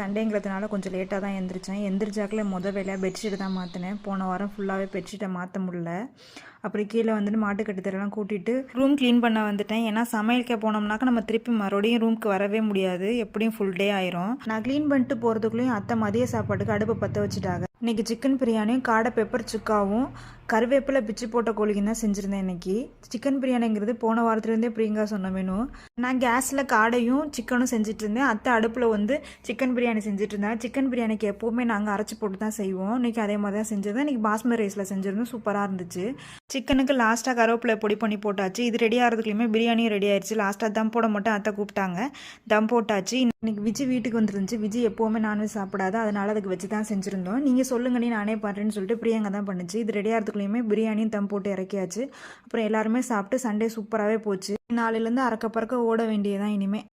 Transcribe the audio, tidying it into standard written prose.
சண்டேங்கிறதுனால கொஞ்சம் லேட்டாக தான் எழுந்திரிச்சேன். எந்திரிச்சாக்கில் வேலையாக பெட்ஷீட் தான் மாற்றினேன். போன வாரம் ஃபுல்லாகவே பெட்ஷீட்டை மாற்ற முடியல. அப்புறம் கீழே வந்துட்டு மாட்டுக்கட்டு தரெல்லாம் கூட்டிகிட்டு ரூம் க்ளீன் பண்ண வந்துட்டேன். ஏன்னா சமையலுக்கே போனோம்னாக்கா நம்ம திருப்பி மறுபடியும் ரூமுக்கு வரவே முடியாது. எப்படியும் ஃபுல் டே ஆயிரும். நான் க்ளீன் பண்ணிட்டு போகிறதுக்குள்ளேயும் அத்தை மதிய சாப்பாட்டுக்கு அடுப்பு பற்ற வச்சுட்டாங்க. இன்றைக்கி சிக்கன் பிரியாணியும் காடை பெப்பர் சுக்காவும் கருவேப்பிலை பிச்சு போட்ட கோழிக்கும் தான் செஞ்சுருந்தேன். இன்றைக்கி சிக்கன் பிரியாணிங்கிறது போன வாரத்துலேருந்தே பிரியங்கா சொன்ன மெனு. நான் கேஸில் காடையும் சிக்கனும் செஞ்சுட்டு இருந்தேன். அத்தை அடுப்பில் வந்து சிக்கன் பிரியாணி செஞ்சுட்டு இருந்தாங்க. சிக்கன் பிரியாணிக்கு எப்போவுமே நாங்கள் அரைச்சி போட்டு தான் செய்வோம். இன்றைக்கி அதே மாதிரி தான் செஞ்சிருந்தேன். இன்றைக்கி பாஸ்மதி ரைஸில் செஞ்சுருந்தோம். சூப்பராக இருந்துச்சு. சிக்கனுக்கு லாஸ்ட்டாக கருவேப்பிலை பொடி பண்ணி போட்டாச்சு. இது ரெடி ஆகிறதுக்குள்ளேயுமே பிரியாணியும் ரெடி ஆயிடுச்சு. லாஸ்ட்டாக தம் போட மட்டும் அத்தை கூப்பிட்டாங்க. தம் போட்டாச்சு. இன்றைக்கி விஜி வீட்டுக்கு வந்துருந்துச்சு. விஜி எப்போவுமே நான்வெஜ் சாப்பிடாது, அதனால் அதுக்கு வச்சு தான் செஞ்சுருந்தோம். நீங்கள் சொல்லுங்கண்ணே நானே பண்ணுறேன்னு சொல்லிட்டு பிரியங்கா தான் பண்ணுச்சு. இது ரெடி ஆகிறதுக்குள்ளேயுமே பிரியாணியும் தம் போட்டு இறக்கியாச்சு. அப்புறம் எல்லாருமே சாப்பிட்டு சண்டே சூப்பராகவே போச்சு. நாளையிலேருந்து அறக்க பறக்க ஓட வேண்டியதான் இனிமேல்.